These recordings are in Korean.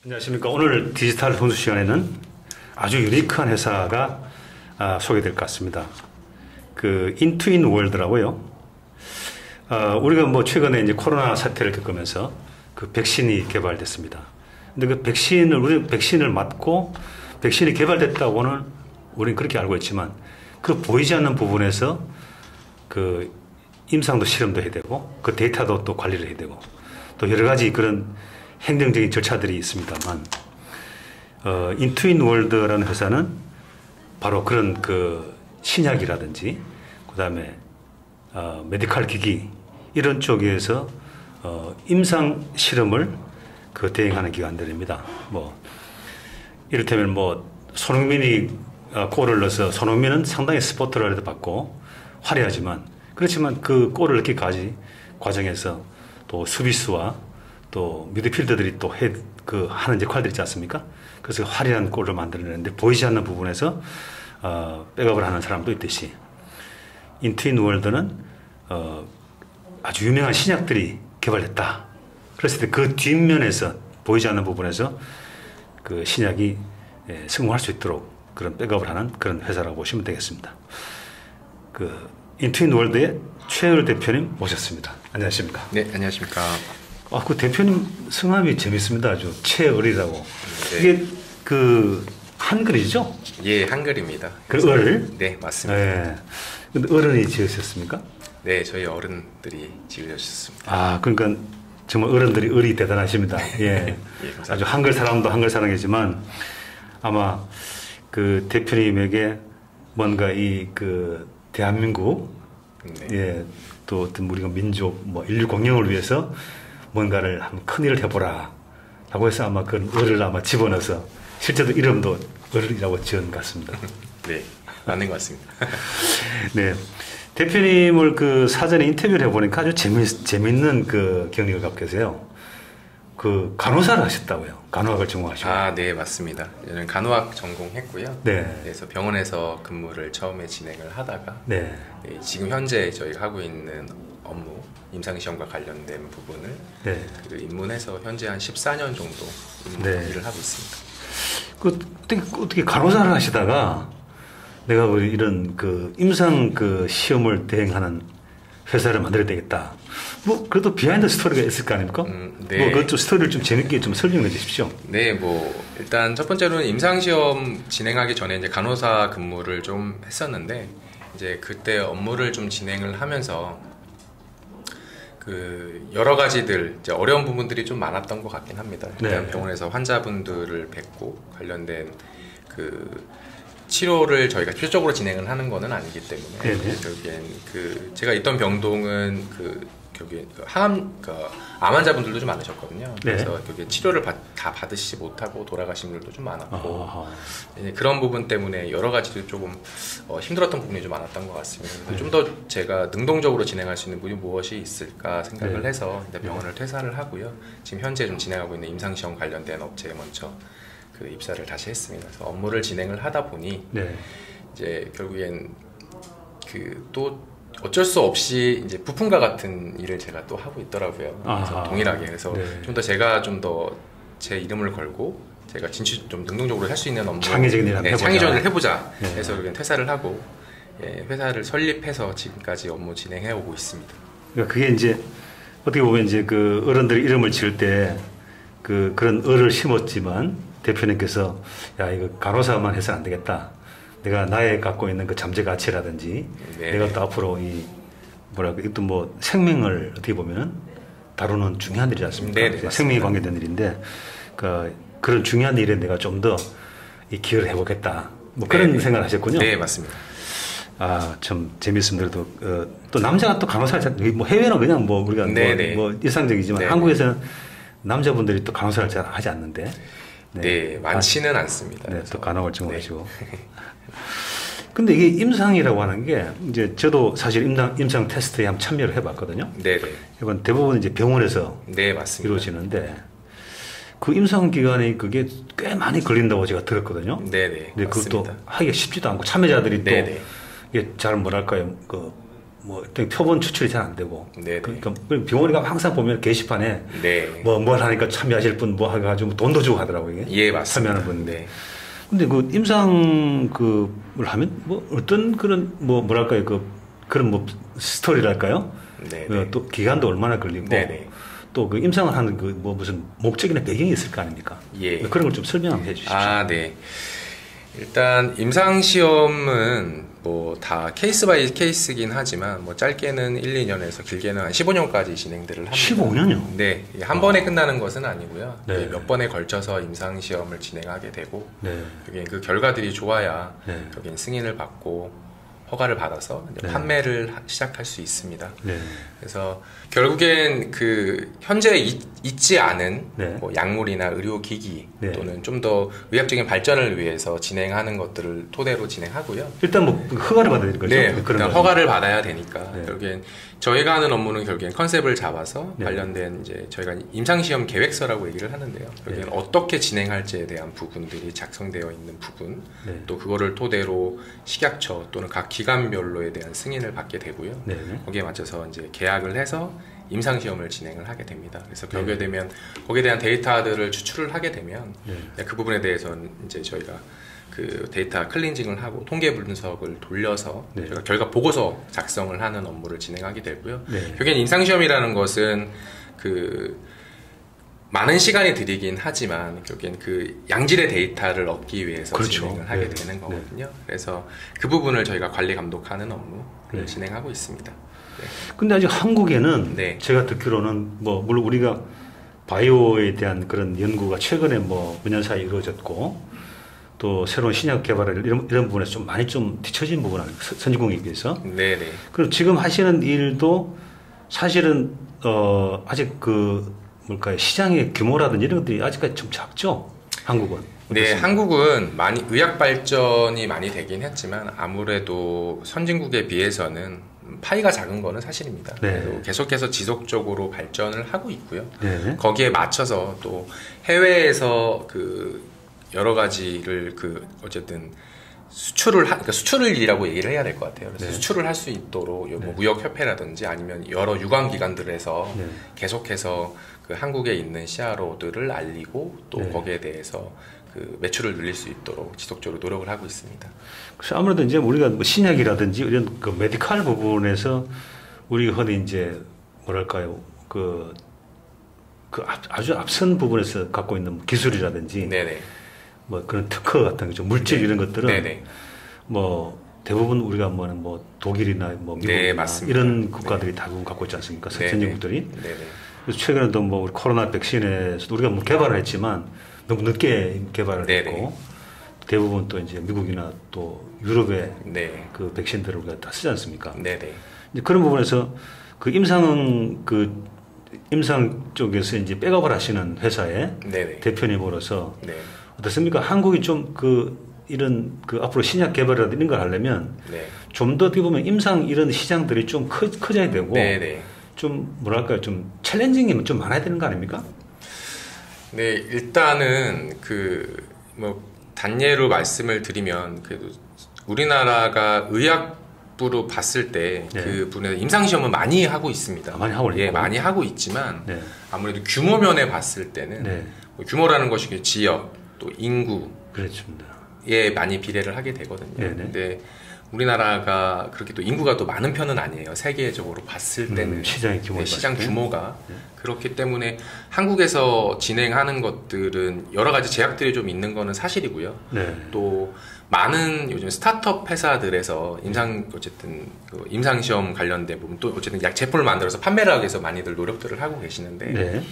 안녕하십니까. 오늘 디지털 훈수 시간에는 아주 유니크한 회사가 소개될 것 같습니다. 그 인투인 월드라고요. 우리가 뭐 최근에 이제 코로나 사태를 겪으면서 그 백신이 개발됐습니다. 근데 그 우리는 백신을 맞고 백신이 개발됐다고는 우리는 그렇게 알고 있지만 그 보이지 않는 부분에서 그 임상도 실험도 해야 되고 그 데이터도 또 관리를 해야 되고 또 여러 가지 그런 행정적인 절차들이 있습니다만 인투인 월드라는 회사는 바로 그런 그 신약이라든지 그 다음에 메디칼 기기 이런 쪽에서 임상 실험을 그 대행하는 기관들입니다. 뭐 이를테면 뭐 손흥민이 골을 넣어서 손흥민은 상당히 스포트라이트 받고 화려하지만 그렇지만 그 골을 넣기까지 과정에서 또 수비수와 또 미드필더들이 또 하는 역할들이 있지 않습니까? 그래서 화려한 골을 만들어내는데 보이지 않는 부분에서 백업을 하는 사람도 있듯이 인투인 월드는 아주 유명한 신약들이 개발됐다. 그랬을 때 그 뒷면에서 보이지 않는 부분에서 그 신약이 성공할 수 있도록 그런 백업을 하는 그런 회사라고 보시면 되겠습니다. 그 인투인 월드의 최을 대표님 모셨습니다. 안녕하십니까? 네, 안녕하십니까? 그 대표님 성함이 재밌습니다. 아주 최을이라고. 네. 이게 그 한글이죠? 예, 한글입니다. 그 을? 네, 맞습니다. 네. 근데 어른이 지으셨습니까? 네, 저희 어른들이 지으셨습니다. 그러니까 정말 어른들이 을이 대단하십니다. 예. 예, 아주 한글 사람도 한글 사람이지만 아마 그 대표님에게 뭔가 이 그 대한민국 네. 예, 또 어떤 우리가 민족 뭐 인류 공영을 위해서 뭔가를 한번 큰 일을 해보라 라고 해서 아마 그런 을을 아마 집어넣어서 실제로 이름도 을이라고 지은 것 같습니다. 네, 맞는 것 같습니다. 네. 대표님을 그 사전에 인터뷰를 해보니까 아주 재밌는 그 경력을 갖고 계세요. 그 간호사를 하셨다고요. 간호학을 전공하시고. 네, 맞습니다. 저는 간호학 전공했고요. 네. 그래서 병원에서 근무를 처음에 진행을 하다가 네. 네, 지금 현재 저희가 하고 있는 업무, 임상시험과 관련된 부분을 네. 그 입문해서 현재 한 14년 정도 네. 일을 하고 있습니다. 어떻게 간호사를 하시다가 내가 이런 그 임상 그 시험을 대행하는 회사를 만들어야 되겠다. 뭐 그래도 비하인드 스토리가 있을 거 아닙니까? 네. 뭐 그것 좀 스토리를 좀 재밌게 좀 설명해 주십시오. 네, 뭐 일단 첫 번째로는 임상시험 진행하기 전에 이제 간호사 근무를 좀 했었는데 이제 그때 업무를 좀 진행을 하면서 그 여러 가지들 이제 어려운 부분들이 좀 많았던 것 같긴 합니다. 일단 네. 병원에서 환자분들을 뵙고 관련된 그 치료를 저희가 필수적으로 진행을 하는 거는 아니기 때문에 네네. 결국엔 그 제가 있던 병동은 결국엔 암 환자분들도 좀 많으셨거든요. 그래서 결국엔 치료를 다 받으시지 못하고 돌아가신 분들도 좀 많았고 그런 부분 때문에 여러 가지로 조금 힘들었던 부분이 좀 많았던 것 같습니다. 그래서 좀 더 제가 능동적으로 진행할 수 있는 부분이 무엇이 있을까 생각을 해서 병원을 퇴사를 하고요. 지금 현재 좀 진행하고 있는 임상시험 관련된 업체에 먼저 그 입사를 다시 했습니다. 그래서 업무를 진행을 하다 보니 이제 결국엔 그 또 어쩔 수 없이 이제 부품과 같은 일을 제가 또 하고 있더라고요. 그래서 동일하게 그래서 좀 더 제가 좀 더 제 이름을 걸고 제가 진짜 좀 능동적으로 할 수 있는 업무 창의적인 일을 해보자. 창의적인 일을 해보자. 그래서 퇴사를 하고 회사를 설립해서 지금까지 업무 진행해 오고 있습니다. 그러니까 그게 이제 어떻게 보면 이제 그 어른들이 이름을 지을 때 그런 을을 심었지만 대표님께서 야 이거 간호사만 해서 안 되겠다. 내가 나의 갖고 있는 그 잠재 가치라든지 내가 또 앞으로 이것도 뭐 생명을 어떻게 보면 다루는 중요한 일이지 않습니까? 생명이 관계된 일인데 그런 중요한 일에 내가 좀 더 기여를 해보겠다. 뭐 그런 생각을 하셨군요. 네, 맞습니다. 참 재밌습니다. 또 남자가 또 간호사를 뭐 해외는 그냥 뭐 우리가 뭐 일상적이지만 한국에서는 남자분들이 또 간호사를 잘 하지 않는데. 네, 많지는 않습니다. 네, 또 간호학을 전공하시고. 근데 이게 임상이라고 하는 게 이제 저도 사실 임상 테스트에 한번 참여를 해봤거든요. 네네. 이건 대부분 이제 병원에서 맞습니다. 이루어지는데 그 임상 기간이 그게 꽤 많이 걸린다고 제가 들었거든요. 네네. 근데 그것도 하기가 쉽지도 않고 참여자들이 또 이게 잘 뭐랄까요 뭐 어떤 표본 추출이 잘 안 되고. 네. 그러니까 병원에 가면 항상 보면 게시판에 네. 뭘 하니까 참여하실 분 뭐 해가지고 돈도 주고 하더라고요. 이게. 예, 맞습니다. 참여하는 분. 네. 근데 그 임상 그을 하면 뭐 어떤 그런 뭐 뭐랄까요 그런 뭐 스토리랄까요? 네. 또 기간도 얼마나 걸리고. 네. 또 그 임상을 하는 그 뭐 무슨 목적이나 배경이 있을 거 아닙니까? 예. 그런 걸 좀 설명 한번 해주십시오. 네. 일단 임상 시험은 뭐 다 케이스 바이 케이스긴 하지만 뭐 짧게는 1, 2년에서 길게는 한 15년까지 진행들을 합니다. 15년요? 네. 한 번에 끝나는 것은 아니고요. 네. 몇 번에 걸쳐서 임상 시험을 진행하게 되고 네. 여기 그 결과들이 좋아야 네. 여기 승인을 받고 허가를 받아서 이제 네. 판매를 시작할 수 있습니다. 네. 그래서 결국엔 그 현재 있지 않은 네. 뭐 약물이나 의료기기 네. 또는 좀 더 의학적인 발전을 위해서 진행하는 것들을 토대로 진행하고요. 일단 뭐 허가를 받아야 될 거죠? 네, 그런 일단 거죠? 허가를 받아야 되니까 네. 결국엔 저희가 하는 업무는 결국엔 컨셉을 잡아서 네. 관련된 이제 저희가 임상시험 계획서라고 얘기를 하는데요. 결국엔 네. 어떻게 진행할지에 대한 부분들이 작성되어 있는 부분, 네. 또 그거를 토대로 식약처 또는 각 기관별로에 대한 승인을 받게 되고요. 네. 거기에 맞춰서 이제 계약을 해서 임상시험을 진행을 하게 됩니다. 그래서 네. 결국에 되면 거기에 대한 데이터들을 추출을 하게 되면 네. 그 부분에 대해서는 이제 저희가 그 데이터 클렌징을 하고 통계 분석을 돌려서 네. 저희가 결과 보고서 작성을 하는 업무를 진행하게 되고요. 네. 결국엔 임상시험이라는 것은 그 많은 시간이 들이긴 하지만 결국엔 그 양질의 데이터를 얻기 위해서 그렇죠. 진행을 하게 네. 되는 거거든요. 그래서 그 부분을 저희가 관리 감독하는 업무를 네. 진행하고 있습니다. 근데 아직 한국에는 네. 제가 듣기로는 뭐 물론 우리가 바이오에 대한 그런 연구가 최근에 뭐 몇 년 사이에 이루어졌고 또 새로운 신약 개발을 이런 부분에서 좀 많이 좀 뒤처진 부분 아닙니까? 선진국에 비해서. 네네. 그리고 지금 하시는 일도 사실은 아직 그 뭘까요? 시장의 규모라든지 이런 것들이 아직까지 좀 작죠? 한국은. 네, 어떻습니까? 한국은 많이 의학 발전이 많이 되긴 했지만 아무래도 선진국에 비해서는 파이가 작은 거는 사실입니다. 네. 그리고 계속해서 지속적으로 발전을 하고 있고요. 네. 거기에 맞춰서 또 해외에서 그 여러 가지를 그 어쨌든 그러니까 수출을 일이라고 얘기를 해야 될 것 같아요. 그래서 네. 수출을 할 수 있도록 뭐 네. 무역협회라든지 아니면 여러 유관기관들에서 네. 계속해서 그 한국에 있는 CRO들을 알리고 또 네. 거기에 대해서 그 매출을 늘릴 수 있도록 지속적으로 노력을 하고 있습니다. 그래서 아무래도 이제 우리가 뭐 신약이라든지 이런 그 메디컬 부분에서 우리 흔히 이제 뭐랄까요 아주 앞선 부분에서 갖고 있는 기술이라든지 네네. 뭐 그런 특허 같은 거죠 물질 네. 이런 것들은 네네. 뭐 대부분 우리가 뭐 독일이나 뭐 미국이나 네, 맞습니다. 이런 국가들이 대부분 갖고 있지 않습니까? 네네. 선진국들이. 네네. 그래서 최근에도 뭐 우리 코로나 백신에서도 우리가 뭐 개발을 했지만 너무 늦게 개발을 네네. 했고 대부분 또 이제 미국이나 또 유럽의 네. 그 백신들을 우리가 다 쓰지 않습니까? 네네. 이제 그런 부분에서 그 임상 쪽에서 이제 백업을 하시는 회사의 네네. 대표님으로서 네. 어떻습니까? 한국이 좀 이런 앞으로 신약 개발이라든지 이런 걸 하려면 네. 좀 더 어떻게 보면 임상 이런 시장들이 좀 커져야 되고 네네. 좀 뭐랄까요 좀 챌린징이 좀 많아야 되는 거 아닙니까? 네, 일단은 뭐 단예로 말씀을 드리면 우리나라가 의학부로 봤을 때 네. 그 분야에 임상 시험은 많이 하고 있습니다. 많이 하고 예, 있고. 많이 하고 있지만 네. 아무래도 규모 면에 봤을 때는 네. 뭐 규모라는 것이 지역 또 인구에 그렇습니다. 많이 비례를 하게 되거든요. 네네. 근데 우리나라가 그렇게 또 인구가 또 많은 편은 아니에요. 세계적으로 봤을 때는 시장의 규모가 시장 봤을 때. 규모가 네. 그렇기 때문에 한국에서 진행하는 것들은 여러 가지 제약들이 좀 있는 거는 사실이고요. 네. 또 많은 요즘 스타트업 회사들에서 임상 시험 관련된 부분 또 어쨌든 약 제품을 만들어서 판매를 하기 위해서 많이들 노력들을 하고 계시는데 네.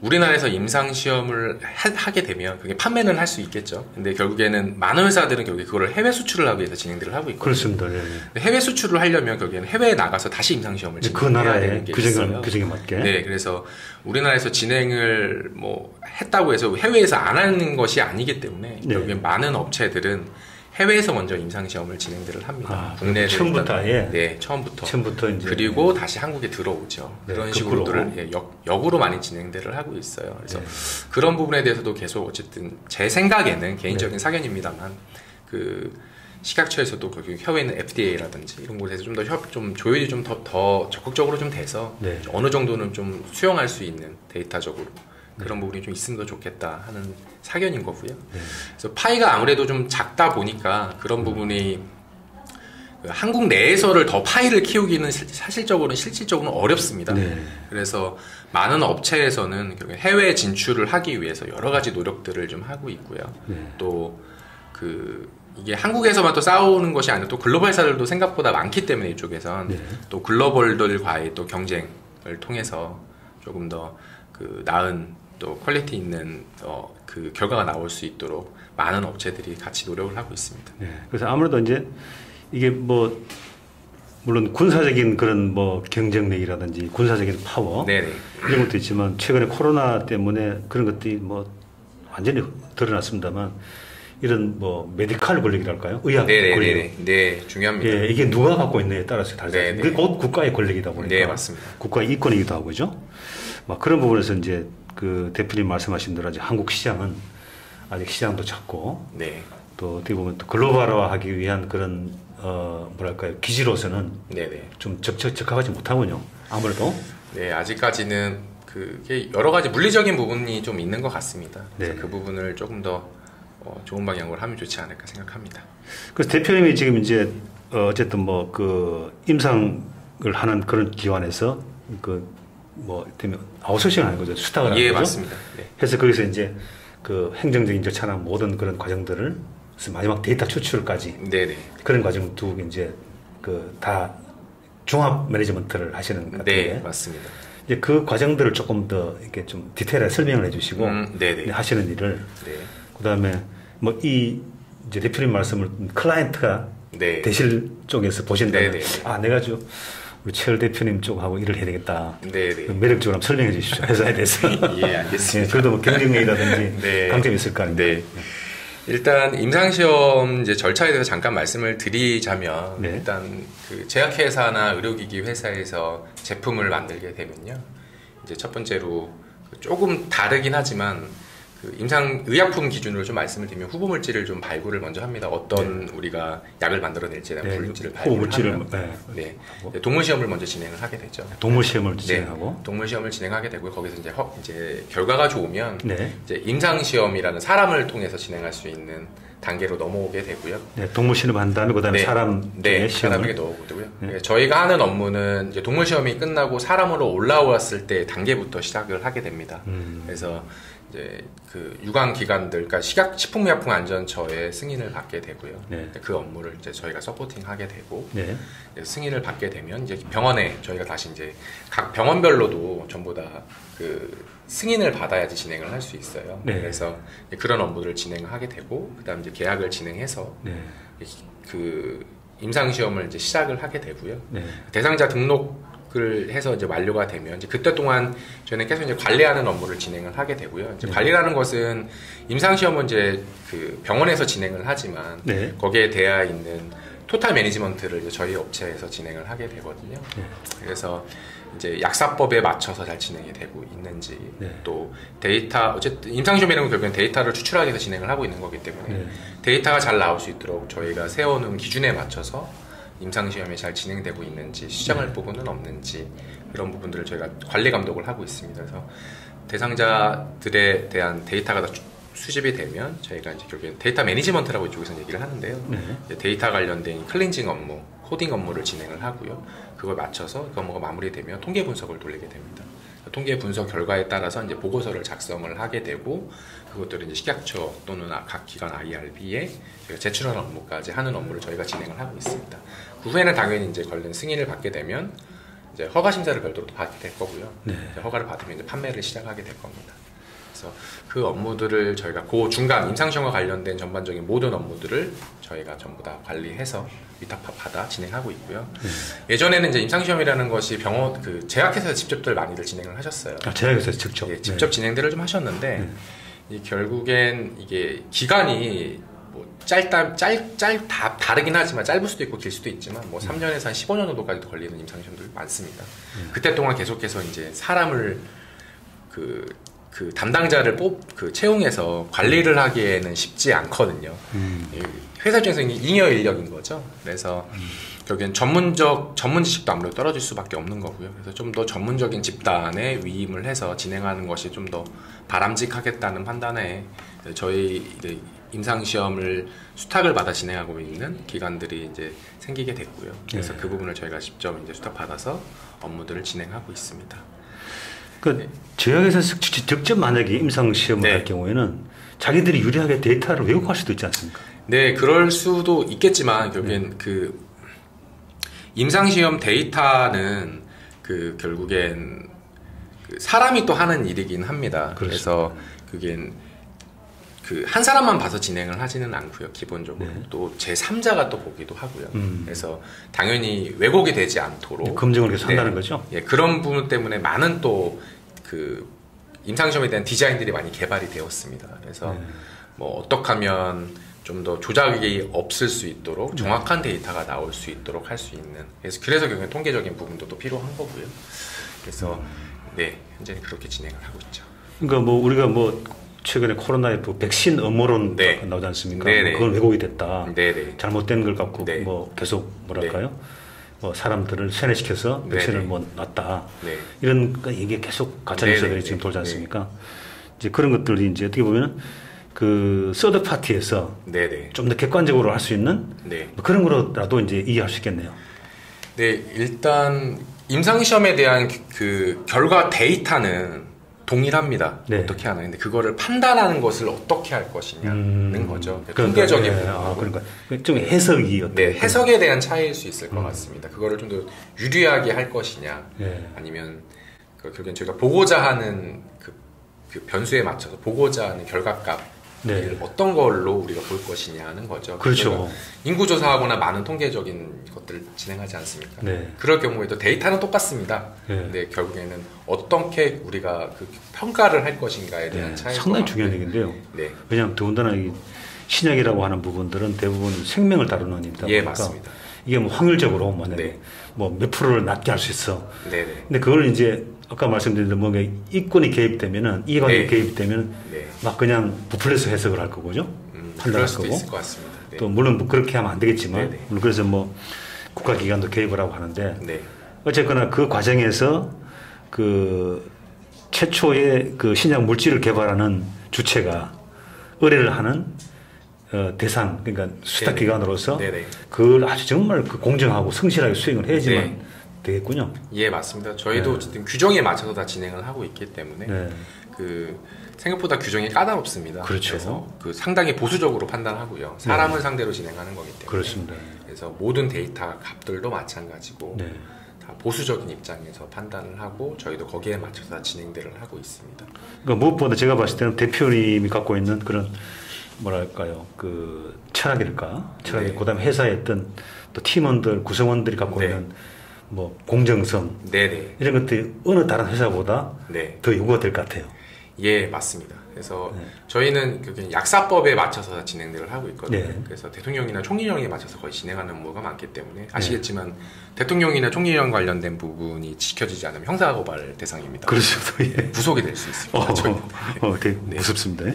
우리나라에서 임상 시험을 하게 되면 그게 판매는 할 수 있겠죠. 근데 결국에는 많은 회사들은 결국에 그거를 해외 수출을 하기 위해서 진행들을 하고 있거든요. 그렇습니다. 네. 근데 해외 수출을 하려면 결국에는 해외에 나가서 다시 임상 시험을 그 진행해야 되는 나라의 게 있어요. 규정에 맞게. 네, 그래서 우리나라에서 진행을 뭐 했다고 해서 해외에서 안 하는 것이 아니기 때문에 네. 결국엔 많은 업체들은 해외에서 먼저 임상 시험을 진행들을 합니다. 국내에 처음부터 아예. 네, 처음부터 이제 그리고 다시 한국에 들어오죠. 네, 그런 거꾸로. 식으로들을 역으로 많이 진행들을 하고 있어요. 그래서 네. 그런 부분에 대해서도 계속 어쨌든 제 생각에는 개인적인 사견입니다만 식약처에서도 그 해외에 있는 FDA라든지 이런 곳에서 좀 더 좀 조율이 좀 더 적극적으로 좀 돼서 네. 어느 정도는 좀 수용할 수 있는 데이터적으로 그런 부분이 좀 있으면 더 좋겠다 하는 사견인 거고요. 그래서 파이가 아무래도 좀 작다 보니까 그런 부분이 한국 내에서를 더 파이를 키우기는 실질적으로는 어렵습니다. 그래서 많은 업체에서는 해외 진출을 하기 위해서 여러 가지 노력들을 좀 하고 있고요. 또 이게 한국에서만 또 싸우는 것이 아니라 또 글로벌 회사들도 생각보다 많기 때문에 이쪽에선 또 글로벌들과의 또 경쟁을 통해서 조금 더 나은 또 퀄리티 있는 그 결과가 나올 수 있도록 많은 업체들이 같이 노력을 하고 있습니다. 그래서 아무래도 이제 이게 뭐 물론 군사적인 그런 뭐 경쟁력이라든지 군사적인 파워 이런 것도 있지만 최근에 코로나 때문에 그런 것들이 뭐 완전히 드러났습니다만 이런 뭐 메디칼 권력이랄까요? 의학 권력. 네, 중요합니다. 예, 이게 누가 갖고 있느냐에 따라서 다르죠. 그게 곧 국가의 권력이다 보니까. 네, 맞습니다. 국가의 이권이기도 하고 그죠? 막 그런 부분에서 이제 그 대표님 말씀하신 대로 한국 시장은 아직 시장도 작고 또 어떻게 보면 또 글로벌화하기 위한 그런 뭐랄까요 기지로서는 좀 적합하지 못하군요. 아무래도. 네, 아직까지는 그게 여러 가지 물리적인 부분이 좀 있는 것 같습니다. 그래서 그 부분을 조금 더 좋은 방향으로 하면 좋지 않을까 생각합니다. 그래서 대표님이 지금 이제 어쨌든 뭐 그 임상을 하는 그런 기관에서 뭐 때문에 아웃소싱 하는 거죠. 수탁을 하는 거죠. 맞습니다. 그래서 거기서 이제 그 행정적인 절차나 모든 그런 과정들을 마지막 데이터 추출까지 그런 과정을 두고 이제 다 종합 매니지먼트를 하시는 것 같은데. 네, 맞습니다. 이제 그 과정들을 조금 더 이렇게 좀 디테일하게 설명을 해주시고 하시는 일을 그다음에 뭐 이제 대표님 말씀을 클라이언트가 대실 쪽에서 보신다면 내가 우리 최열 대표님 쪽하고 일을 해야 되겠다. 매력적으로 한번 설명해 주십시오. 회사에 대해서. 알겠습니다. 그래도 뭐 경쟁력이라든지 강점이 있을 거 아닙니까? 일단 임상시험 이제 절차에 대해서 잠깐 말씀을 드리자면 일단 그 제약회사나 의료기기 회사에서 제품을 만들게 되면요. 이제 첫 번째로 조금 다르긴 하지만 임상 의약품 기준으로 좀 말씀을 드리면 후보 물질을 좀 발굴을 먼저 합니다. 어떤 우리가 약을 만들어낼지에 대한 물질을 발굴하면 동물 시험을 먼저 진행을 하게 되죠. 동물 시험을 진행하고 동물 시험을 진행하게 되고요. 거기서 이제 결과가 좋으면 이제 임상 시험이라는 사람을 통해서 진행할 수 있는 단계로 넘어오게 되고요. 동물 시험 한 다음에 그다음에 사람에게 넣어보고요. 저희가 하는 업무는 이제 동물 시험이 끝나고 사람으로 올라왔을 때 단계부터 시작을 하게 됩니다. 그래서 이제 그 유관 기관들, 그러니까 식품의약품안전처의 승인을 받게 되고요. 그 업무를 이제 저희가 서포팅하게 되고 승인을 받게 되면 이제 병원에 저희가 다시 이제 각 병원별로도 전부 다 그 승인을 받아야지 진행을 할 수 있어요. 그래서 그런 업무를 진행하게 되고 그다음 이제 계약을 진행해서 그 임상 시험을 이제 시작을 하게 되고요. 대상자 등록을 해서 이제 완료가 되면 이제 그때 동안 저희는 계속 이제 관리하는 업무를 진행을 하게 되고요. 이제 관리라는 것은 임상 시험은 이제 그 병원에서 진행을 하지만 거기에 대하 있는 토탈 매니지먼트를 이제 저희 업체에서 진행을 하게 되거든요. 그래서 이제 약사법에 맞춰서 잘 진행이 되고 있는지 또 데이터 어쨌든 임상시험이라는 건 결국엔 데이터를 추출하기 위해서 진행을 하고 있는 거기 때문에 데이터가 잘 나올 수 있도록 저희가 세워놓은 기준에 맞춰서 임상시험이 잘 진행되고 있는지 시정할 부분은 없는지 이런 부분들을 저희가 관리 감독을 하고 있습니다. 그래서 대상자들에 대한 데이터가 다 수집이 되면 저희가 이제 결국엔 데이터 매니지먼트라고 이쪽에서 얘기를 하는데요. 데이터 관련된 클렌징 업무, 코딩 업무를 진행을 하고요. 그걸 맞춰서 그 업무가 마무리되면 통계 분석을 돌리게 됩니다. 통계 분석 결과에 따라서 이제 보고서를 작성을 하게 되고 그것들을 이제 식약처 또는 각 기관 IRB에 저희가 제출하는 업무까지 하는 업무를 저희가 진행을 하고 있습니다. 그 후에는 당연히 이제 관련 승인을 받게 되면 이제 허가 심사를 별도로 또 받게 될 거고요. 허가를 받으면 이제 판매를 시작하게 될 겁니다. 그래서 그 업무들을 저희가 그 중간 임상시험과 관련된 전반적인 모든 업무들을 저희가 전부 다 관리해서 위탁받아 진행하고 있고요. 예전에는 이제 임상시험이라는 것이 병원 그 제약회사에서 직접들 많이들 진행을 하셨어요. 제약회사에서 직접. 직접 진행들을 좀 하셨는데 결국엔 이게 기간이 뭐 다 다르긴 하지만 짧을 수도 있고 길 수도 있지만 뭐 3년에서 한 15년 정도까지도 걸리는 임상시험들이 많습니다. 그때 동안 계속해서 이제 사람을 그 담당자를 채용해서 관리를 하기에는 쉽지 않거든요. 이 회사 입장에서 잉여 인력인 거죠. 그래서 결국엔 전문 지식도 아무래도 떨어질 수밖에 없는 거고요. 그래서 좀 더 전문적인 집단에 위임을 해서 진행하는 것이 좀 더 바람직하겠다는 판단에 저희 이제 임상시험을 수탁을 받아 진행하고 있는 기관들이 이제 생기게 됐고요. 그래서 그 부분을 저희가 직접 이제 수탁받아서 업무들을 진행하고 있습니다. 그 제약에서 직접 만약에 임상시험을 할 경우에는 자기들이 유리하게 데이터를 왜곡할 수도 있지 않습니까? 네, 그럴 수도 있겠지만 결국엔 그 임상시험 데이터는 그 결국엔 그 사람이 또 하는 일이긴 합니다. 그렇습니다. 그래서 그게 그 한 사람만 봐서 진행을 하지는 않고요. 기본적으로 또 제3자가 또 보기도 하고요. 그래서 당연히 왜곡이 되지 않도록 검증을 계속 한다는 거죠. 예, 그런 부분 때문에 많은 또 그 임상시험에 대한 디자인들이 많이 개발이 되었습니다. 그래서 뭐 어떻게 하면 좀 더 조작이 없을 수 있도록 정확한 데이터가 나올 수 있도록 할 수 있는, 그래서 결국엔 통계적인 부분도 또 필요한 거고요. 그래서 네, 현재는 그렇게 진행을 하고 있죠. 그러니까 뭐 우리가 뭐 최근에 코로나19 백신 음모론 나오지 않습니까? 뭐 그건 왜곡이 됐다. 잘못된 걸 갖고 뭐 계속 뭐랄까요? 뭐 사람들을 세뇌시켜서 백신을 뭐 놨다. 이런 이게 계속 가짜 뉴스들이 지금 돌지 않습니까? 이제 그런 것들이 이제 어떻게 보면은 그 서드 파티에서 좀 더 객관적으로 할 수 있는 뭐 그런 거라도 이제 이해할 수 있겠네요. 네, 일단 임상시험에 대한 그 결과 데이터는 동일합니다. 어떻게 하나. 근데 그거를 판단하는 것을 어떻게 할 것이냐는 거죠. 통계적인 부분. 그러니까 좀 해석이 해석에 대한 차이일 수 있을 것 같습니다. 그거를 좀 더 유리하게 할 것이냐, 아니면 결국엔 저희가 보고자 하는 그 변수에 맞춰서 보고자 하는 결과값 어떤 걸로 우리가 볼 것이냐 하는 거죠. 그렇죠. 인구조사하거나 많은 통계적인 것들을 진행하지 않습니까? 그럴 경우에도 데이터는 똑같습니다. 근데 결국에는 어떻게 우리가 그 평가를 할 것인가에 대한 차이가 상당히 중요한 얘기인데요. 왜냐하면 더군다나 이 신약이라고 하는 부분들은 대부분 생명을 다루는 일이다 보니까 맞습니다. 이게 뭐 확률적으로 만약에 뭐 몇 프로를 낮게 할 수 있어. 근데 그걸 이제 아까 말씀드린 대로 뭔가 이권이 개입되면은 이익이 개입되면 막 그냥 부풀려서 해석을 할 거고요. 판단할 거고. 있을 것 같습니다. 또 물론 뭐 그렇게 하면 안 되겠지만 물론 그래서 뭐 국가기관도 개입을 하고 하는데 어쨌거나 그 과정에서 그 최초의 그 신약 물질을 개발하는 주체가 의뢰를 하는 대상, 그러니까 수탁기관으로서 그걸 아주 정말 그 공정하고 성실하게 수행을 해야지만 되겠군요. 예, 맞습니다. 저희도 어쨌든 규정에 맞춰서 다 진행을 하고 있기 때문에 그 생각보다 규정이 까다롭습니다. 그래서 그 상당히 보수적으로 판단하고요. 사람을 상대로 진행하는 거기 때문에. 그렇습니다. 그래서 모든 데이터 값들도 마찬가지고 다 보수적인 입장에서 판단을 하고 저희도 거기에 맞춰서 다 진행들을 하고 있습니다. 그러니까 무엇보다 제가 봤을 때는 대표님이 갖고 있는 그런 뭐랄까요, 그 철학이랄까, 그다음에 회사에 있던 또 팀원들, 구성원들이 갖고 있는 뭐 공정성 이런 것들이 어느 다른 회사보다 더 요구가 될 것 같아요. 예, 맞습니다. 그래서 저희는 약사법에 맞춰서 진행들을 하고 있거든요. 그래서 대통령이나 총리령에 맞춰서 거의 진행하는 업무가 많기 때문에 아시겠지만 대통령이나 총리령 관련된 부분이 지켜지지 않으면 형사고발 대상입니다. 그렇습니다. 구속이 될 수 있습니다. 되게 무섭습니다.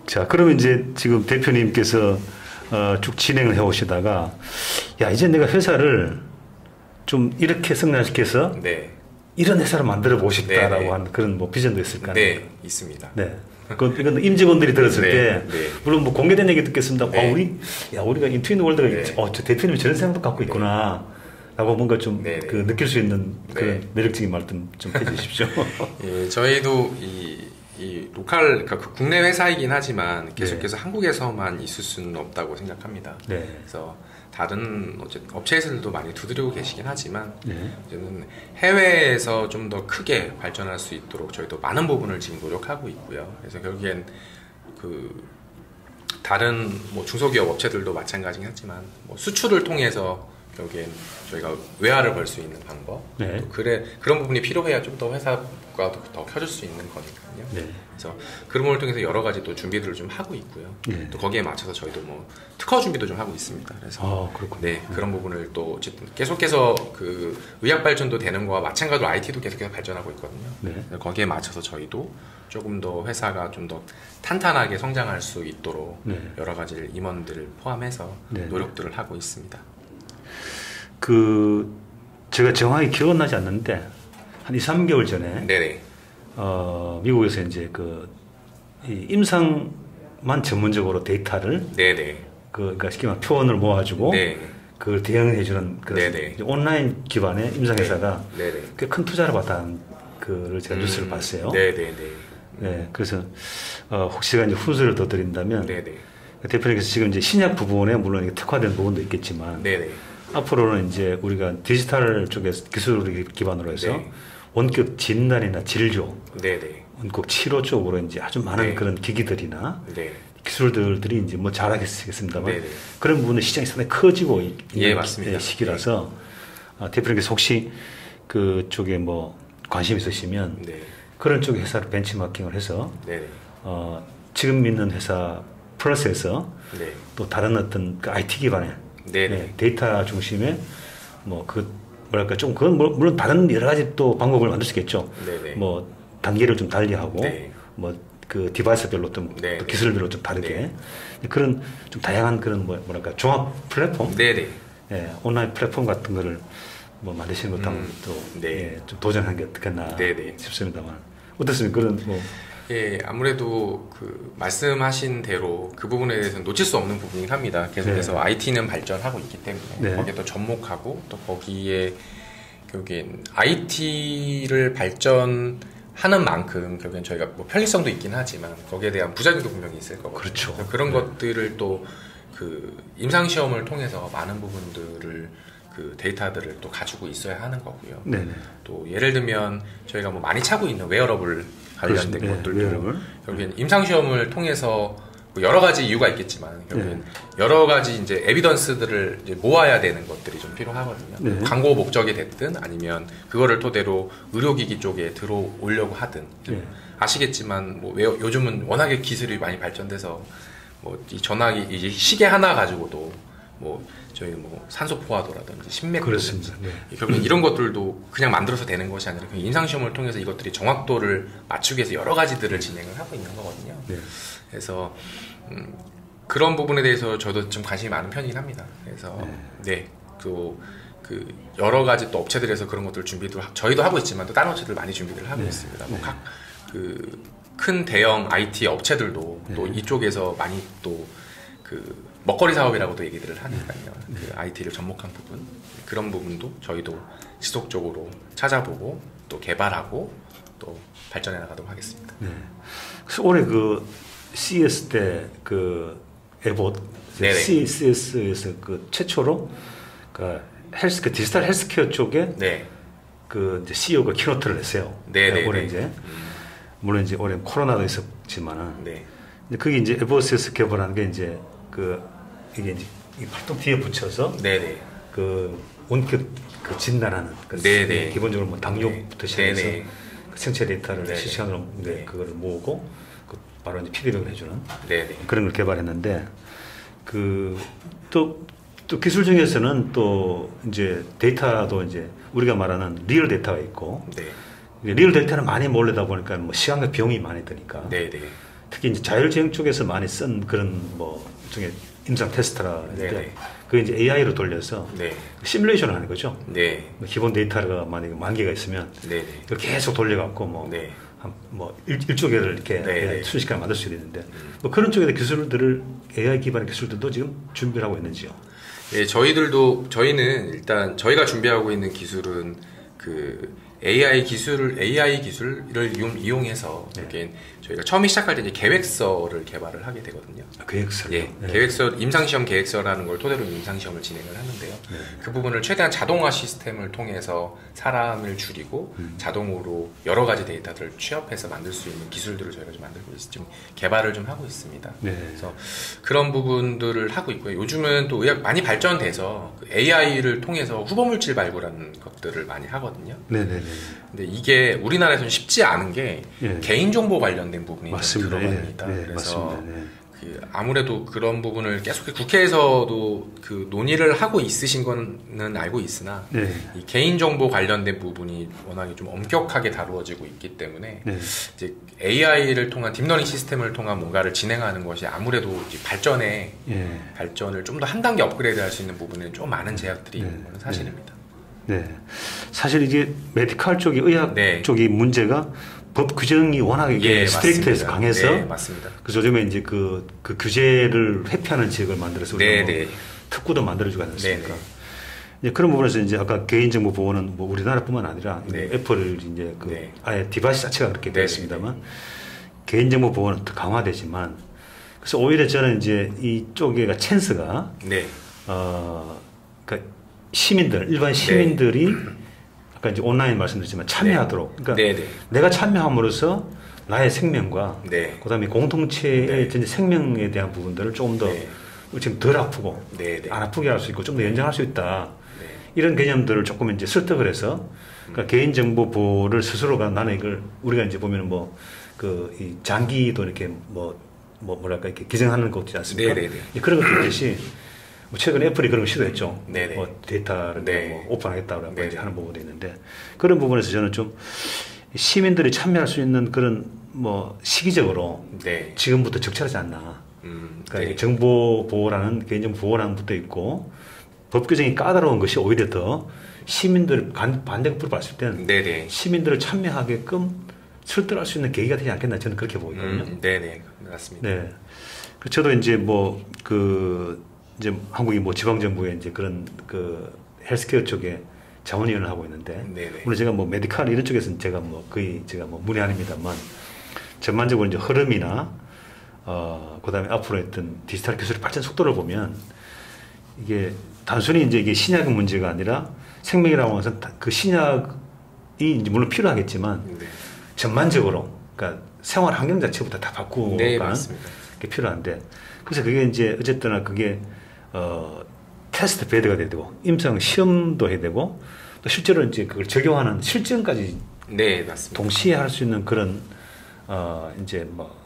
자, 그러면 이제 지금 대표님께서 쭉 진행을 해 오시다가 야, 이제 내가 회사를 좀 이렇게 성장시켜서 이런 회사를 만들어 보고 싶다라고 하는 그런 뭐 비전도 있을까요? 네, 있습니다. 이건 임직원들이 들었을 때 물론 뭐 공개된 얘기 듣겠습니다. 우리가 인투인 월드가 저 대표님이 저런 생각도 갖고 있구나. 라고 뭔가 좀 그 느낄 수 있는 그런 매력적인 말씀 좀 해주십시오. 예, 저희도 이 로컬, 그러니까 국내 회사이긴 하지만 계속해서 한국에서만 있을 수는 없다고 생각합니다. 그래서 다른 업체에서도 많이 두드리고 계시긴 하지만 저는 해외에서 좀 더 크게 발전할 수 있도록 저희도 많은 부분을 지금 노력하고 있고요. 그래서 결국엔 그 다른 뭐 중소기업 업체들도 마찬가지긴 하지만 뭐 수출을 통해서 결국엔 저희가 외화를 벌 수 있는 방법, 네. 또 그런 부분이 필요해야 좀 더 회사가 더 켜질 수 있는 거니까요. 네. 그래서 그런 부분을 통해서 여러 가지 또 준비들을 좀 하고 있고요. 네. 또 거기에 맞춰서 저희도 뭐 특허 준비도 좀 하고 있습니다. 그래서 그렇군요. 네, 그런 부분을 또 어쨌든 계속해서 그 의학 발전도 되는 거와 마찬가지로 IT도 계속해서 발전하고 있거든요. 네. 거기에 맞춰서 저희도 조금 더 회사가 좀 더 탄탄하게 성장할 수 있도록 네. 여러 가지 임원들을 포함해서 네. 노력들을 하고 있습니다. 제가 정확히 기억은 나지 않는데 한 2, 3개월 전에 네네. 미국에서 이제 이 임상만 전문적으로 데이터를 네네. 그러니까 쉽게 말하면 표본을 모아주고 네. 그걸 대응해주는 그런 네네. 온라인 기반의 임상회사가 네네. 꽤 큰 투자를 받은 그를 제가 뉴스를 봤어요. 네네네. 네, 그래서 혹시 제가 이제 훈수를 더 드린다면 네네. 대표님께서 지금 이제 신약 부분에 물론 이게 특화된 부분도 있겠지만 네네. 앞으로는 이제 우리가 디지털 쪽에 기술을 기반으로 해서 네. 원격 진단이나 진료, 네네. 원격 치료 쪽으로 이제 아주 많은 네. 그런 기기들이나 네. 기술들이 이제 뭐 잘하겠습니다만 네네. 그런 부분은 시장이 상당히 커지고 있는 예, 맞습니다. 시기라서 대표님께서 혹시 그쪽에 뭐 관심 있으시면 네. 그런 쪽의 회사를 벤치마킹을 해서 네네. 지금 있는 회사 플러스해서 네. 또 다른 어떤 그 IT 기반의 네네. 데이터 중심의 뭐랄까 좀 그건 물론 다른 여러 가지 또 방법을 만들 수 있겠죠. 네네. 뭐 단계를 좀 달리하고 네. 뭐 그 디바이스별로 좀 네. 또 기술별로 좀 다르게 그런 좀 다양한 그런 뭐랄까 종합 플랫폼, 네네. 온라인 플랫폼 같은 거를 뭐 만드시는 것도 한번 또 네. 좀 도전한 게 어떻겠나 네네. 싶습니다만 어떻습니까? 그런 뭐 예, 아무래도 그 말씀하신 대로 그 부분에 대해서는 놓칠 수 없는 부분이긴 합니다. 계속해서 네. IT는 발전하고 있기 때문에 네. 거기에 또 접목하고 또 거기에 결국엔 IT를 발전하는 만큼 결국엔 저희가 뭐 편리성도 있긴 하지만 거기에 대한 부작용도 분명히 있을 거거든요. 그렇죠. 그래서 그런 것들을 또 그 임상 시험을 통해서 많은 부분들을 그 데이터들을 또 가지고 있어야 하는 거고요. 네네. 또 예를 들면 저희가 뭐 많이 차고 있는 웨어러블 관련된 그렇습니다. 것들도 웨어러블. 결국엔 임상 시험을 통해서 뭐 여러 가지 이유가 있겠지만 결국엔 여러 가지 이제 에비던스들을 이제 모아야 되는 것들이 좀 필요하거든요. 네. 광고 목적이 됐든 아니면 그거를 토대로 의료기기 쪽에 들어오려고 하든 네. 아시겠지만 뭐 요즘은 워낙에 기술이 많이 발전돼서 뭐 이 전화기 이제 시계 하나 가지고도 뭐 저희 뭐 산소 포화도라든지 심맥 그렇습니다. 네. 결국 이런 것들도 그냥 만들어서 되는 것이 아니라 임상 시험을 통해서 이것들이 정확도를 맞추기 위해서 여러 가지들을 진행을 하고 있는 거거든요. 네. 그래서 그런 부분에 대해서 저도 좀 관심이 많은 편이긴 합니다. 그래서 그 여러 가지 또 업체들에서 그런 것들 준비도 저희도 하고 있지만 또 다른 업체들 많이 준비를 하고 있습니다. 뭐 각 큰 대형 IT 업체들도 또 이쪽에서 많이 또 그 먹거리 사업이라고도 얘기들을 하니까요. 그 IT를 접목한 부분 그런 부분도 저희도 지속적으로 찾아보고 또 개발하고 또 발전해 나가도록 하겠습니다. 네. 그래서 올해 그 CES 때 그 에봇 CES에서 그 최초로 그 헬스케어 디지털 헬스케어 쪽에 네. 그 이제 CEO가 키노트를 했어요. 네네. 올해 이제 물론 이제 올해 코로나도 있었지만은 네. 그게 이제 에봇에서 개발한 게 이제 이게 이제 이 활동 뒤에 붙여서 네네. 그 원격 그 진단하는 네네. 기본적으로 뭐 당뇨부터 시작해서 네네. 그 생체 데이터를 네네. 실시간으로 그거를 모으고 바로 이제 피드백을 해주는 네네. 그런 걸 개발했는데 또 기술 중에서는 또 이제 데이터도 이제 우리가 말하는 리얼 데이터가 있고 네. 리얼 데이터를 많이 몰려다 보니까 뭐 시간과 비용이 많이 드니까 네네. 특히 이제 자율주행 쪽에서 많이 쓴 그런 뭐 중에 임상 테스트라 했는데 그게 이제 AI로 돌려서 시뮬레이션을 하는 거죠. 네. 기본 데이터가 만약에 10,000개가 있으면 네네. 이걸 계속 돌려갖고 뭐 일조개를 이렇게 순식간에 만들 수 있는데 뭐 그런 쪽에 기술들을 AI 기반의 기술들도 지금 준비를 하고 있는지요? 예, 저희는 일단 저희가 준비하고 있는 기술은 그 AI 기술을 이용해서 저희 저희가 처음에 시작할 때 이제 계획서를 개발을 하게 되거든요. 계획서. 예, 네. 계획서, 임상시험 계획서라는 걸 토대로 임상시험을 진행을 하는데요. 네. 그 부분을 최대한 자동화 시스템을 통해서 사람을 줄이고 자동으로 여러 가지 데이터들을 취합해서 만들 수 있는 기술들을 저희가 좀 만들고 좀 개발을 좀 하고 있습니다. 네. 그래서 그런 부분들을 하고 있고요. 요즘은 또 의학 많이 발전돼서 그 AI를 통해서 후보물질 발굴하는 것들을 많이 하거든요. 네네네. 근데 이게 우리나라에서는 쉽지 않은 게 예. 개인정보 관련된 부분이 들어갑니다. 네, 그래서 맞습니다. 네. 그 아무래도 그런 부분을 계속 국회에서도 그 논의를 하고 있으신 거는 알고 있으나 네. 이 개인정보 관련된 부분이 워낙에 좀 엄격하게 다루어지고 있기 때문에 네. 이제 AI를 통한 딥러닝 시스템을 통한 뭔가를 진행하는 것이 아무래도 발전을 좀 더 한 단계 업그레이드할 수 있는 부분에 좀 많은 제약들이 있는 건 사실입니다. 네, 사실 이게 메디컬 쪽이 의학 네. 쪽이 문제가 법 규정이 워낙에 스트릭트해서 강해서 네, 맞습니다. 그래서 요즘에 이제 그 규제를 회피하는 지역을 만들어서 우리가 뭐 특구도 만들어주고 하지 않습니까? 이제 그런 부분에서 이제 아까 개인정보 보호는 뭐 우리나라뿐만 아니라 애플을 이제 그 아예 디바이스 자체가 그렇게 되어 있습니다만 개인정보 보호는 더 강화되지만 그래서 오히려 저는 이제 이쪽에가 찬스가 그러니까 시민들, 일반 시민들이 아까 이제 온라인 말씀드렸지만 참여하도록. 그러니까 내가 참여함으로써 나의 생명과 그다음에 공동체의 생명에 대한 부분들을 조금 더 지금 덜 아프고 안 아프게 할 수 있고 좀 더 연장할 수 있다. 이런 개념들을 조금 이제 설득을 해서 그러니까 개인정보 보호를 스스로가 나는 이걸 우리가 이제 보면은 뭐 그 이 장기도 이렇게 뭐랄까 이렇게 기증하는 것도 있지 않습니까? 그런 것도 있듯이 뭐 최근에 애플이 그런 거 시도했죠. 뭐 데이터를 뭐 오픈하겠다고 하는 부분도 있는데 그런 부분에서 저는 좀 시민들이 참여할 수 있는 그런 뭐 시기적으로 지금부터 적절하지 않나. 그러니까 정보 보호라는 개인정보 보호라는 것도 있고 법 규정이 까다로운 것이 오히려 더 시민들 반대급부로 봤을 때는 시민들을 참여하게끔 설득할 수 있는 계기가 되지 않겠나 저는 그렇게 보거든요. 네네 맞습니다. 네. 저도 이제 뭐 이제 한국이 뭐 지방정부에 이제 그런 그 헬스케어 쪽에 자원위원을 하고 있는데 물론 제가 뭐 메디컬 이런 쪽에서는 제가 뭐 거의 제가 뭐 문의 아닙니다만 전반적으로 이제 흐름이나 그다음에 앞으로 했던 디지털 기술의 발전 속도를 보면 이게 단순히 이제 이게 신약의 문제가 아니라 생명이라고 해서 그 신약이 이제 물론 필요하겠지만 전반적으로 그러니까 생활 환경 자체부터 다 바꾸가는 게 필요한데 그래서 그게 이제 어쨌든 그게 테스트 베드가 돼야 되고 임상 시험도 해야 되고 또 실제로 이제 그걸 적용하는 실증까지 동시에 할 수 있는 그런 이제 뭐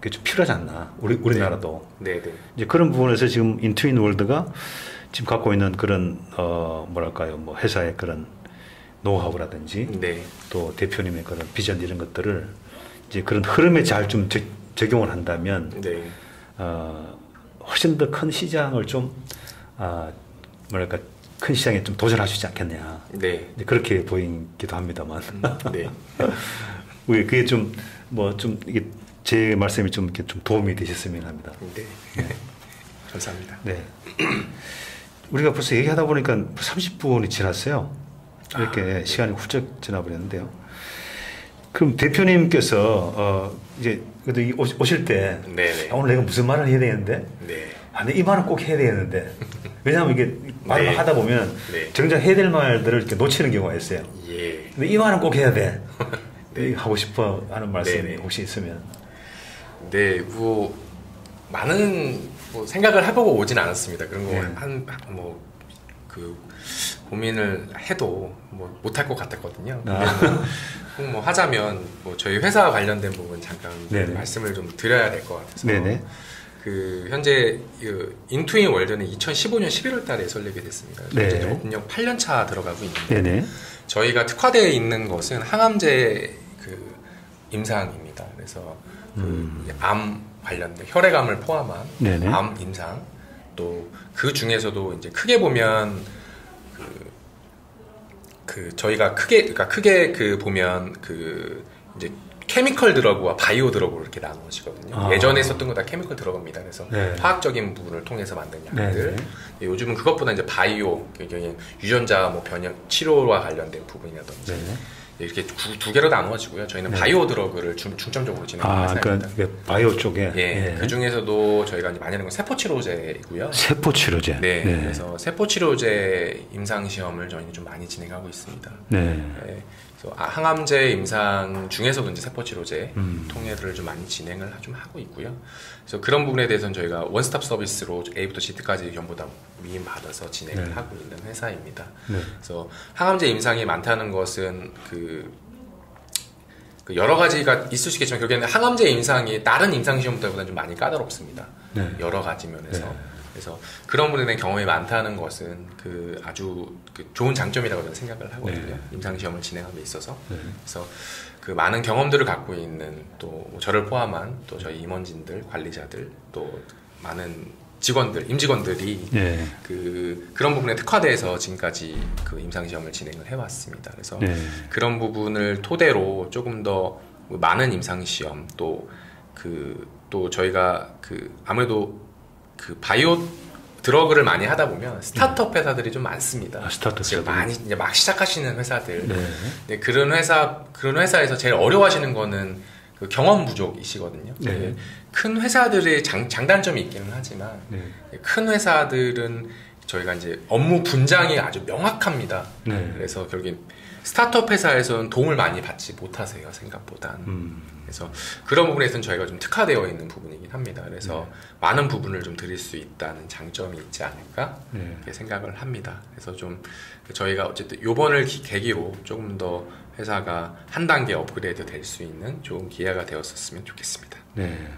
그게 좀 필요하지 않나 우리나라도 이제 그런 부분에서 지금 인투인 월드가 지금 갖고 있는 그런 뭐랄까요 뭐 회사의 그런 노하우라든지 또 대표님의 그런 비전 이런 것들을 이제 그런 흐름에 잘 좀 적용을 한다면 훨씬 더 큰 시장을 좀 뭐랄까 큰 시장에 좀 도전할 수 있지 않겠냐. 그렇게 보이기도 합니다만. 그게 좀 뭐 좀 이게 제 말씀이 좀 이렇게 좀 도움이 되셨으면 합니다. 감사합니다. 우리가 벌써 얘기하다 보니까 30분이 지났어요. 이렇게 시간이 훌쩍 지나버렸는데요. 그럼 대표님께서 이제 그래도 오실 때 오늘 내가 무슨 말을 해야 되는데 이 말은 꼭 해야 되는데 왜냐하면 이게 말을 하다 보면 정작 해야 될 말들을 이렇게 놓치는 경우가 있어요. 근데 이 말은 꼭 해야 돼. 하고 싶어 하는 말씀이 혹시 있으면. 뭐 많은 뭐 생각을 해보고 오진 않았습니다. 그런 거 그 고민을 해도 뭐 못할 것 같았거든요. 꼭 뭐 하자면 뭐 저희 회사 관련된 부분 잠깐 말씀을 좀 드려야 될 것 같아서 그 현재 인투인 월드는 2015년 11월 달에 설립이 됐습니다. 현재 업력 8년 차 들어가고 있는데 저희가 특화되어 있는 것은 항암제 그 임상입니다. 그래서 암 관련된 혈액암을 포함한 암 임상 또 그 중에서도 이제 크게 보면 저희가 크게 보면 이제 케미컬 드러그와 바이오 드러그로 이렇게 나누어지거든요. 예전에 썼던 거 다 케미컬 드러그입니다. 그래서 화학적인 부분을 통해서 만든 약들. 요즘은 그것보다 이제 바이오, 유전자 뭐 변형 치료와 관련된 부분이라든지 이렇게 두 개로 나누어지고요. 저희는 네. 바이오 드러그를 중점적으로 진행하는 회사입니다. 그러니까 바이오 쪽에. 예, 예. 그 중에서도 저희가 이제 많이 하는 건 세포 치료제이고요. 세포 치료제. 네, 네. 그래서 세포 치료제 임상 시험을 저희는 좀 많이 진행하고 있습니다. 네. 네, 그래서 항암제 임상 중에서도 이제 세포 치료제 통해를 좀 많이 진행을 좀 하고 있고요. 그래서 그런 부분에 대해서는 저희가 원스톱 서비스로 A부터 Z까지 전부 다 위임받아서 진행을 네. 하고 있는 회사입니다. 네. 그래서 항암제 임상이 많다는 것은 그 여러 가지가 있을 수 있겠지만 결국에는 항암제 임상이 다른 임상 시험들보다는 좀 많이 까다롭습니다. 네. 여러 가지 면에서. 네. 그래서 그런 분에 대한 경험이 많다는 것은 그 아주 그 좋은 장점이라고 저는 생각을 하거든요. 네. 임상 시험을 진행함에 있어서. 네. 그래서 그 많은 경험들을 갖고 있는 또 저를 포함한 또 저희 임원진들, 관리자들, 또 많은 직원들, 임직원들이 네. 그런 부분에 특화돼서 지금까지 그 임상 시험을 진행을 해왔습니다. 그래서 네. 그런 부분을 토대로 조금 더 많은 임상 시험 또 저희가 아무래도 그 바이오 드러그를 많이 하다 보면 스타트업 회사들이 좀 많습니다. 스타트업 지금 회사들. 많이 이제 막 시작하시는 회사들. 네. 네, 그런 회사에서 제일 어려워하시는 거는 그 경험 부족이시거든요. 네. 큰 회사들의 장단점이 있기는 하지만 네. 큰 회사들은 저희가 이제 업무 분장이 아주 명확합니다. 네. 그래서 결국엔 스타트업 회사에서는 도움을 많이 받지 못하세요, 생각보다. 그래서 그런 부분에서는 저희가 좀 특화되어 있는 부분이긴 합니다. 그래서 많은 부분을 좀 드릴 수 있다는 장점이 있지 않을까 이렇게 생각을 합니다. 그래서 좀 저희가 어쨌든 요번을 계기로 조금 더 회사가 한 단계 업그레이드 될 수 있는 좋은 기회가 되었었으면 좋겠습니다. 네.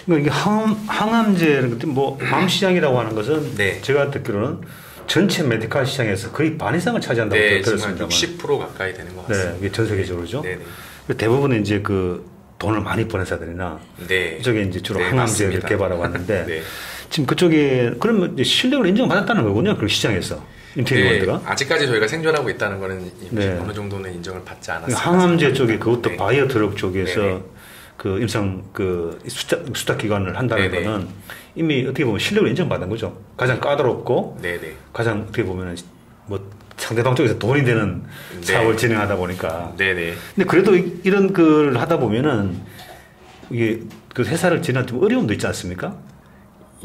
이게 항암제는 뭐 암 시장이라고 하는 것은 네. 제가 듣기로는 전체 메디컬 시장에서 거의 반 이상을 차지한다고 네, 정말 들었습니다. 60% 가까이 되는 것 같습니다. 네, 이게 전 세계적으로죠. 네, 네. 대부분은 이제 그 돈을 많이 버는 회사들이나 네. 이쪽에 이제 주로 네, 항암제를 맞습니다. 개발하고 왔는데 네. 지금 그쪽에 그러면 이제 실력을 인정받았다는 거군요. 그 시장에서 인테리어드가. 네, 아직까지 저희가 생존하고 있다는 거는 네. 어느 정도는 인정을 받지 않았습니다. 항암제 쪽에 그것도 네. 바이오 드럭 쪽에서 네, 네. 그 임상 그 수탁 기관을 한다는 네, 네. 거는 이미 어떻게 보면 실력을 인정받은 거죠. 가장 까다롭고 네네. 가장 어떻게 보면 뭐 상대방 쪽에서 돈이 되는 네. 사업을 진행하다 보니까. 네네. 근데 그래도 이런 걸 하다 보면은 이게 그 회사를 지난 좀 어려움도 있지 않습니까?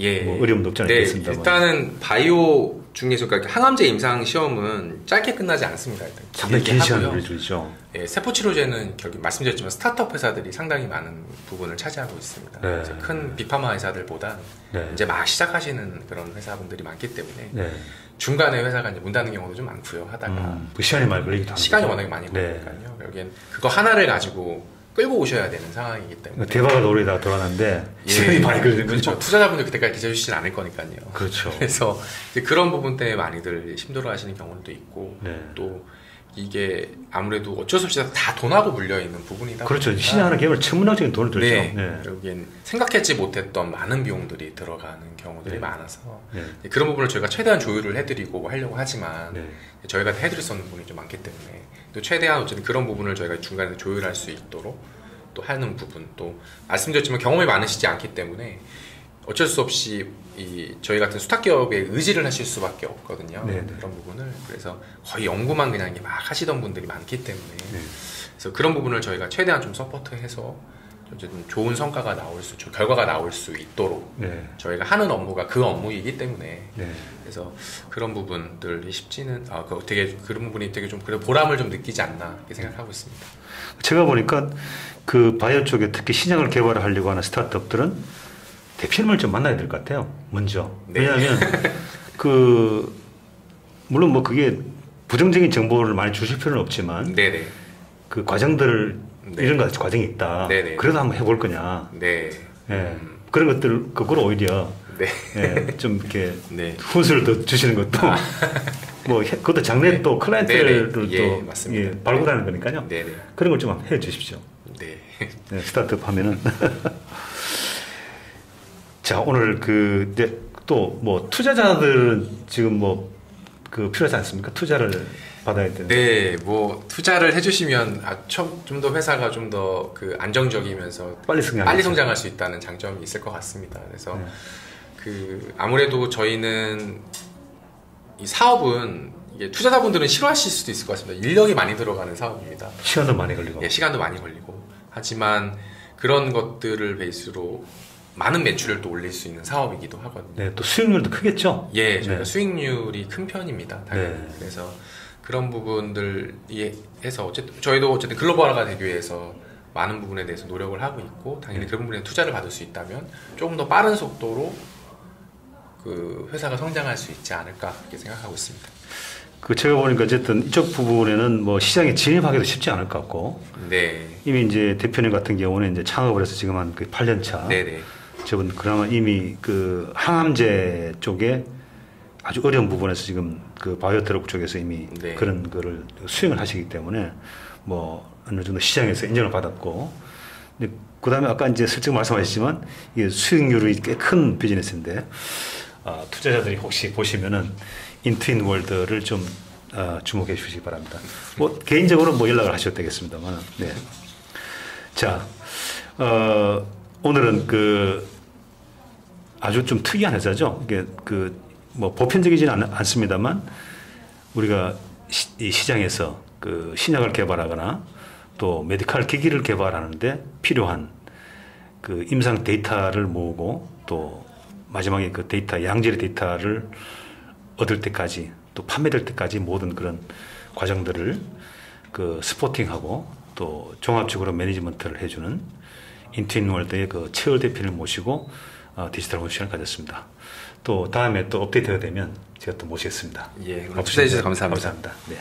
예. 뭐 어려움도 없지 네, 않겠습니다. 일단은 바이오 중에서 그러니까 항암제 임상 시험은 짧게 끝나지 않습니다. 일단 상당히 길게 긴 시간을 하고요. 걸리죠. 예, 세포 치료제는 결국 말씀드렸지만 스타트업 회사들이 상당히 많은 부분을 차지하고 있습니다. 네. 그래서 큰 빅파마 회사들보다 네. 이제 막 시작하시는 그런 회사분들이 많기 때문에 네. 중간에 회사가 이제 문 닫는 경우도 좀 많고요. 하다가 그 시간이 많이 걸리기도 합니다. 시간이 워낙에 많이 네. 걸리니까요. 결국엔 그거 하나를 가지고 끌고 오셔야 되는 상황이기 때문에 대박을 노리다가 돌아놨는데 예. 시간이 많이 걸리는 그렇죠. 거죠. 투자자분들 그때까지 기다려 주시진 않을 거니까요. 그렇죠. 그래서 이제 그런 부분 때문에 많이들 힘들어하시는 경우도 있고 네. 또 이게 아무래도 어쩔 수 없이 다 돈하고 물려 있는 부분이다. 그렇죠. 보니까 시장 하나 개발 천문학적인 돈을 들죠. 네, 네. 결국엔 생각하지 못했던 많은 비용들이 들어가는 경우들이 네. 많아서 네. 그런 부분을 저희가 최대한 조율을 해드리고 하려고 하지만 네. 저희가 해드릴 수 없는 부분이 좀 많기 때문에 또 최대한 어쨌든 그런 부분을 저희가 중간에 조율할 수 있도록 또 하는 부분 또 말씀드렸지만 경험이 많으시지 않기 때문에 어쩔 수 없이 저희 같은 수탁 기업에 의지를 하실 수밖에 없거든요. 네네. 그런 부분을 그래서 거의 연구만 그냥 막 하시던 분들이 많기 때문에 네. 그래서 그런 부분을 저희가 최대한 좀 서포트해서 어쨌든 좋은 성과가 결과가 나올 수 있도록 네. 저희가 하는 업무가 그 업무이기 때문에 네. 그래서 그런 부분들이 쉽지는 되게 그런 부분이 되게 좀 그래도 보람을 좀 느끼지 않나 이렇게 생각하고 있습니다. 제가 보니까 그 바이오 쪽에 특히 신약을 개발하려고 하는 스타트업들은 대표님을 좀 만나야 될 것 같아요. 먼저. 네. 왜냐하면 물론 뭐 그게 부정적인 정보를 많이 주실 필요는 없지만 네네. 그 과정들을 네. 이런 것 과정이 있다. 네네. 그래도 한번 해볼 거냐. 네. 예. 그런 것들 그걸 오히려 네. 예, 좀 이렇게 네. 훈수를 더 주시는 것도 뭐 그것도 장래 네. 또 클라이언트를 네네. 또 예, 맞습니다. 예, 발굴하는 거니까요. 네네. 그런 걸 좀 해 주십시오. 네. 네, 스타트업 하면은 자 오늘 또 뭐 투자자들은 지금 뭐 필요하지 않습니까? 투자를 받아야 되는. 네, 뭐 투자를 해주시면 좀 더 회사가 좀 더 안정적이면서 빨리 성장할 수 있다는 장점이 있을 것 같습니다. 그래서 네. 아무래도 저희는 이 사업은 이게 투자자분들은 싫어하실 수도 있을 것 같습니다. 인력이 많이 들어가는 사업입니다. 시간도 많이 걸리고. 예, 시간도 많이 걸리고. 하지만 그런 것들을 베이스로 많은 매출을 또 올릴 수 있는 사업이기도 하거든요. 네, 또 수익률도 크겠죠? 예, 저희가 네. 수익률이 큰 편입니다. 당연히. 네. 그래서 그런 부분들 해서 저희도 글로벌화가 되기 위해서 많은 부분에 대해서 노력을 하고 있고 당연히 그 부분에 투자를 받을 수 있다면 조금 더 빠른 속도로 그 회사가 성장할 수 있지 않을까 그렇게 생각하고 있습니다. 그 제가 보니까 어쨌든 이쪽 부분에는 뭐 시장에 진입하기도 쉽지 않을 것 같고. 네. 이미 이제 대표님 같은 경우는 이제 창업을 해서 지금 한 8년 차. 네네. 저분 그나마 이미 그 항암제 쪽에 아주 어려운 부분에서 지금 그 바이오 드럭 쪽에서 이미 네. 그런 거를 수행을 하시기 때문에 뭐 어느 정도 시장에서 인정을 받았고. 근데 그다음에 아까 이제 슬쩍 말씀하셨지만 이게 수익률이 꽤 큰 비즈니스인데 투자자들이 혹시 보시면은 인투인 월드를 좀 주목해 주시기 바랍니다. 뭐 개인적으로 뭐 연락을 하셔도 되겠습니다만. 네. 자, 오늘은 그 아주 좀 특이한 회사죠. 이게 그 뭐 보편적이지는 않습니다만 우리가 이 시장에서 그 신약을 개발하거나 또 메디컬 기기를 개발하는데 필요한 그 임상 데이터를 모으고 또 마지막에 그 데이터 양질의 데이터를 얻을 때까지 또 판매될 때까지 모든 그런 과정들을 그 스포팅하고 또 종합적으로 매니지먼트를 해주는 인투인월드의 그 최월 대표를 모시고 디지털 본부 시간을 가졌습니다. 또 다음에 또 업데이트가 되면 제가 또 모시겠습니다. 예, 오늘 투자해 주셔서 감사합니다. 감사합니다. 네.